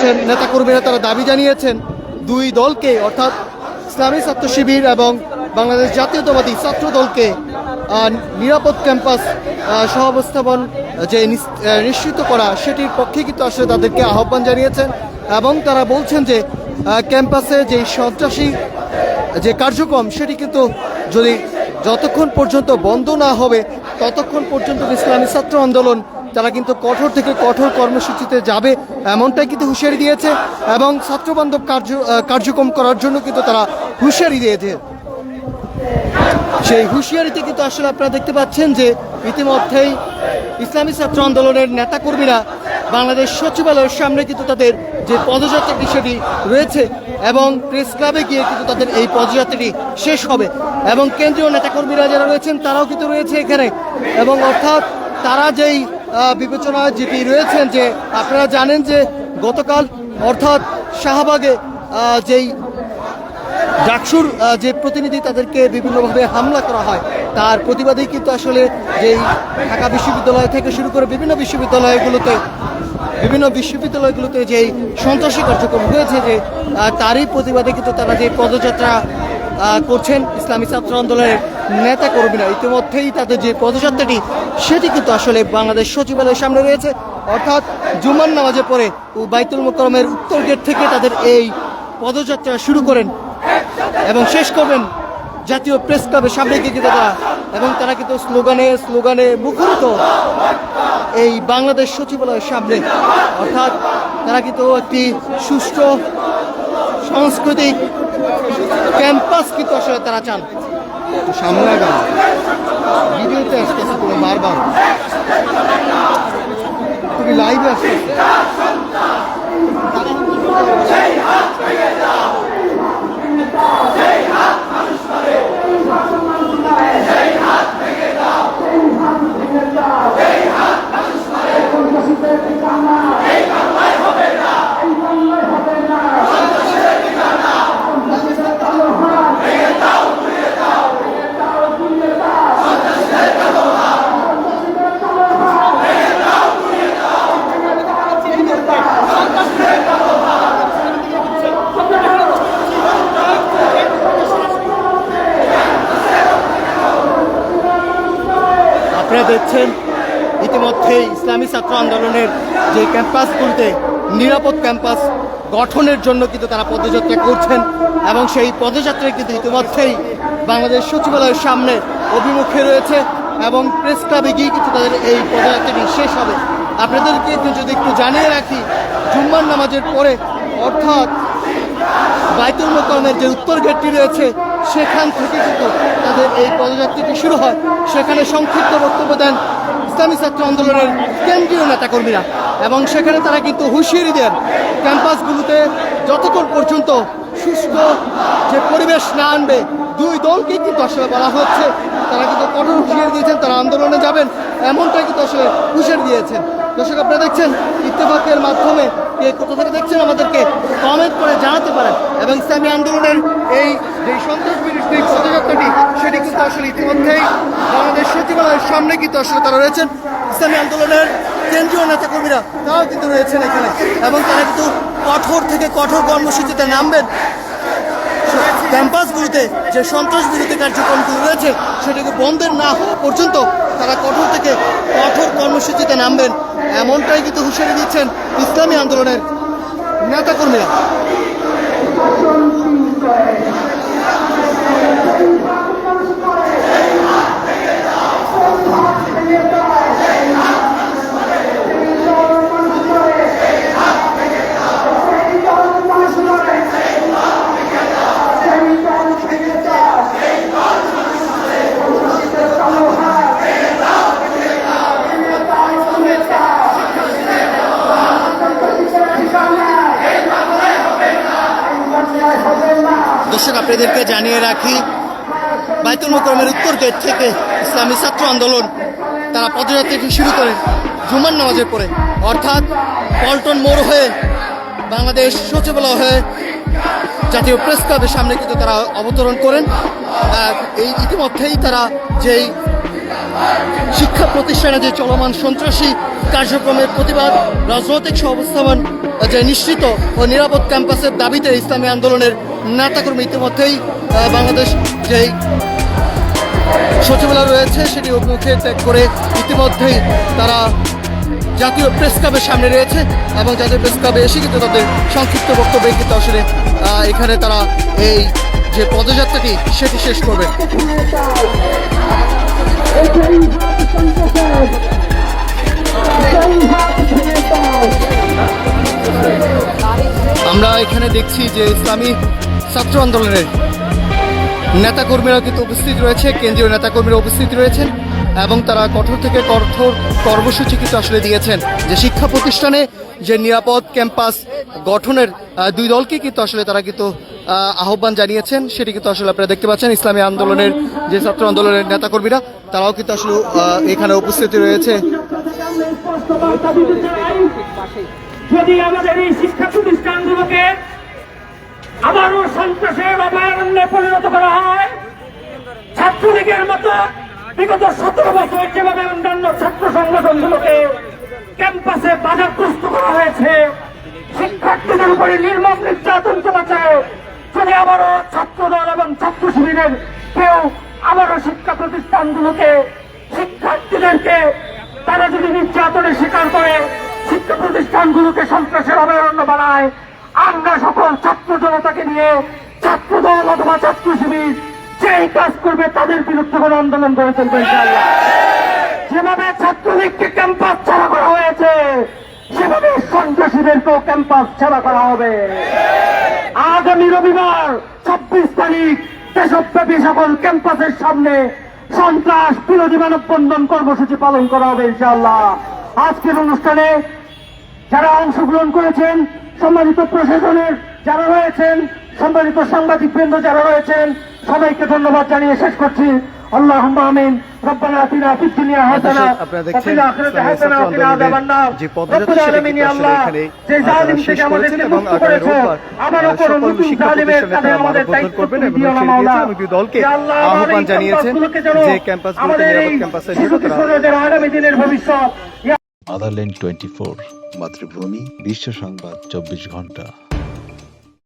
করছেন নেতাকর্মীরা, তারা দাবি জানিয়েছেন দুই দলকে অর্থাৎ ইসলামী ছাত্র শিবির এবং বাংলাদেশ জাতীয়তাবাদী ছাত্র দলকে নিরাপদ ক্যাম্পাস সহাবস্থাপন যে নিশ্চিত করা সেটির পক্ষে কিন্তু আসলে তাদেরকে আহ্বান জানিয়েছেন এবং তারা বলছেন যে ক্যাম্পাসে যে সন্ত্রাসী যে কার্যক্রম সেটি কিন্তু যদি যতক্ষণ পর্যন্ত বন্ধ না হবে ততক্ষণ পর্যন্ত ইসলামী ছাত্র আন্দোলন তারা কিন্তু কঠোর থেকে কঠোর কর্মসূচিতে যাবে এমনটাই কিন্তু হুঁশিয়ারি দিয়েছে এবং ছাত্রবান্ধব কার্যক্রম করার জন্য কিন্তু তারা হুঁশিয়ারি দিয়েছে। সেই হুঁশিয়ারিতে কিন্তু আসলে আপনারা দেখতে পাচ্ছেন যে ইতিমধ্যেই ইসলামী ছাত্র আন্দোলনের নেতাকর্মীরা বাংলাদেশ সচিবালয়ের সামনে কিন্তু তাদের যে পদযাত্রাটি সেটি রয়েছে এবং প্রেস ক্লাবে গিয়ে কিন্তু তাদের এই পদযাত্রাটি শেষ হবে এবং কেন্দ্রীয় নেতাকর্মীরা যারা রয়েছেন তারাও কিন্তু রয়েছে এখানে এবং অর্থাৎ তারা যেই বিবেচনা যেটি রয়েছেন যে আপনারা জানেন যে গতকাল অর্থাৎ শাহবাগে যেই ডাকসুর যে প্রতিনিধি তাদেরকে বিভিন্নভাবে হামলা করা হয় তার প্রতিবাদেই কিন্তু আসলে যেই ঢাকা বিশ্ববিদ্যালয় থেকে শুরু করে বিভিন্ন বিশ্ববিদ্যালয়গুলোতে যেই সন্ত্রাসী কার্যক্রম হয়েছে যে তারই প্রতিবাদে কিন্তু তারা যে পদযাত্রা করছেন ইসলামী ছাত্র আন্দোলনের নেতাকর্মীরা ইতিমধ্যেই তাদের যে পদযাত্রাটি সেটি কিন্তু আসলে বাংলাদেশ সচিবালয়ের সামনে রয়েছে অর্থাৎ জুমার নামাজের পরে বাইতুল মোকাররমের উত্তর গেট থেকে তাদের এই পদযাত্রা শুরু করেন এবং শেষ করবেন জাতীয় প্রেস ক্লাবের সামনে গিয়ে তারা এবং তারা কিন্তু স্লোগানে মুখরিত এই বাংলাদেশ সচিবালয়ের সামনে অর্থাৎ তারা কিন্তু একটি সুষ্ঠু সাংস্কৃতিক ক্যাম্পাস কিন্তু আসলে তারা চান। সামনে ভিডিওতে আসতেছে পুরো বারবার তুমি লাইভে আসতেছে দেখছেন ইতিমধ্যেই ইসলামী ছাত্র আন্দোলনের যে ক্যাম্পাসগুলিতে নিরাপদ ক্যাম্পাস গঠনের জন্য কিন্তু তারা পদযাত্রা করছেন এবং সেই পদযাত্রায় কিন্তু ইতিমধ্যেই বাংলাদেশ সচিবালয়ের সামনে অভিমুখে রয়েছে এবং প্রেস ক্লাবে গিয়ে কিন্তু তাদের এই পদযাত্রাটি শেষ হবে। আপনাদেরকে যদি একটু জানিয়ে রাখি জুম্মার নামাজের পরে অর্থাৎ বাইতুল মোকাররমের যে উত্তর গেটটি রয়েছে সেখান থেকে কিন্তু তাদের এই পদযাত্রাটি শুরু হয়। সেখানে সংক্ষিপ্ত বক্তব্য দেন ইসলামী ছাত্র আন্দোলনের কেন্দ্রীয় নেতাকর্মীরা এবং সেখানে তারা কিন্তু হুঁশিয়ারি দেন ক্যাম্পাসগুলোতে যতক্ষণ পর্যন্ত সুস্থ যে পরিবেশ না আনবে দুই দলকেই কিন্তু আসলে বলা হচ্ছে তারা কিন্তু কঠোর হুঁশিয়ারি দিয়েছেন তারা আন্দোলনে যাবেন এমনটাই কিন্তু আসলে হুঁশিয়ারি দিয়েছেন। দর্শক আপনারা দেখছেন ইত্তেফাকের মাধ্যমে কে কোথা থেকে দেখছেন আমাদেরকে কমেন্ট করে জানাতে পারেন এবং ইসলামী আন্দোলনের এই যে সন্ত্রাস বিরোধী পদযাত্রাটি সেটি কিন্তু আসলে ইতিমধ্যেই বাংলাদেশ সচিবালয়ের সামনে কিন্তু আসলে তারা রয়েছেন ইসলামী আন্দোলনের কেন্দ্রীয় নেতাকর্মীরা তারাও কিন্তু রয়েছেন এখানে এবং তারা কিন্তু কঠোর থেকে কঠোর কর্মসূচিতে নামবেন ক্যাম্পাসগুলিতে যে সন্ত্রাস বিরোধী কার্যক্রমগুলো রয়েছে সেটাকে বন্ধের না হওয়া পর্যন্ত তারা কঠোর থেকে কঠোর কর্মসূচিতে নামবেন এমনটাই কিন্তু হুঁশিয়ারি দিচ্ছেন ইসলামী আন্দোলনের নেতাকর্মীরা। দর্শক আপনাদেরকে জানিয়ে রাখি বাইতুল মোকাররমের উত্তর গেট থেকে ইসলামী ছাত্র আন্দোলন তারা পদযাত্রাটি শুরু করেন জুমার নামাজের পরে অর্থাৎ পল্টন মোড় হয়ে বাংলাদেশ সচিবালয় হয়ে জাতীয় প্রেস ক্লাবের সামনে কিন্তু তারা অবতরণ করেন। এই ইতিমধ্যেই তারা যেই শিক্ষা প্রতিষ্ঠানে যে চলমান সন্ত্রাসী কার্যক্রমের প্রতিবাদ রাজনৈতিক সহাবস্থান যে নিশ্চিত ও নিরাপদ ক্যাম্পাসের দাবিতে ইসলামী আন্দোলনের নেতাকর্মী ইতিমধ্যেই বাংলাদেশ যেই সচিবালয় রয়েছে সেটি অভিমুখে ত্যাগ করে ইতিমধ্যেই তারা জাতীয় প্রেস ক্লাবের সামনে রয়েছে এবং জাতীয় প্রেস ক্লাবে এসে কিন্তু তাদের সংক্ষিপ্ত বক্তব্যে কিন্তু আসলে এখানে তারা এই যে পদযাত্রাটি সেটি শেষ করবে। আমরা এখানে দেখছি যে ইসলামী ছাত্র আন্দোলনের নেতাকর্মীরা কিন্তু উপস্থিত রয়েছে, কেন্দ্রীয় নেতাকর্মীরা উপস্থিত রয়েছেন এবং তারা কঠোর থেকে কঠোর কর্মসূচি কিন্তু আসলে দিয়েছেন যে শিক্ষা প্রতিষ্ঠানে যে নিরাপদ ক্যাম্পাস গঠনের দুই দলকে কিন্তু আসলে তারা কিন্তু আহ্বান জানিয়েছেন। সেটি কিন্তু আসলে আপনারা দেখতে পাচ্ছেন ইসলামী আন্দোলনের যে ছাত্র আন্দোলনের নেতাকর্মীরা তারাও কিন্তু আসলে এখানে উপস্থিত রয়েছে। যদি আমাদের এই শিক্ষা প্রতিষ্ঠানগুলোকে আবারও সন্ত্রাসের অভয়ারণ্যে পরিণত করা হয়, ছাত্রলীগের মতো বিগত 17 বছর যেভাবে অন্যান্য ছাত্র সংগঠনগুলোকে ক্যাম্পাসে বাধাগ্রস্ত করা হয়েছে, শিক্ষার্থীদের উপরে নির্মম নির্যাতন চলেছে, যদি আবারও ছাত্রদল এবং ছাত্র শিবিরের কেউ আবারও শিক্ষা প্রতিষ্ঠানগুলোকে শিক্ষার্থীদেরকে তারা যদি নির্যাতনের শিকার করে শিক্ষা প্রতিষ্ঠানগুলোকে সন্ত্রাসের অভয়ারণ্য বানায়, আমরা সকল ছাত্র জনতাকে নিয়ে ছাত্রদল অথবা ছাত্র শিবির যেই কাজ করবে তাদের বিরুদ্ধে কোনো আন্দোলন করে চলবে ইনশাআল্লাহ। যেভাবে ছাত্রলীগকে ক্যাম্পাস ছাড়া করা হয়েছে সেভাবে সন্ত্রাসীদেরকেও ক্যাম্পাস ছাড়া করা হবে। আগামী রবিবার 26 তারিখ দেশব্যাপী সকল ক্যাম্পাসের সামনে সন্ত্রাস বিরোধী মানববন্ধন কর্মসূচি পালন করা হবে ইনশাআল্লাহ। আজকের অনুষ্ঠানে যারা অংশগ্রহণ করেছেন, সম্মানিত প্রশাসনের যারা রয়েছেন, সম্মানিত সাংবাদিক বৃন্দ যারা রয়েছেন, সবাইকে ধন্যবাদ জানিয়ে শেষ করছি। আল্লাহুম্মা আমিন। রব্বানা আতিনা ফিদ দুনিয়া হাসানা ওয়া ফিল আখিরাতি হাসানা ওয়া কিনা আযাবান্নার। রব্বুল আলামিন ইয়া আল্লাহ, যে জালিম থেকে আমাদেরকে মুক্ত করেছে, আবারও কোন নতুন জালিমের কাঁধে আমাদের দায়িত্ব দিও না মাওলা। ইয়া আল্লাহ, আহ্বান জানিয়েছেন যে ক্যাম্পাসগুলোকে নিরাপদ ক্যাম্পাসের জন্য তারা আগামী দিনের ভবিষ্যৎ। আদারল্যান্ড 24 মাতৃভূমি বিশ্ব সংবাদ 24 ঘন্টা।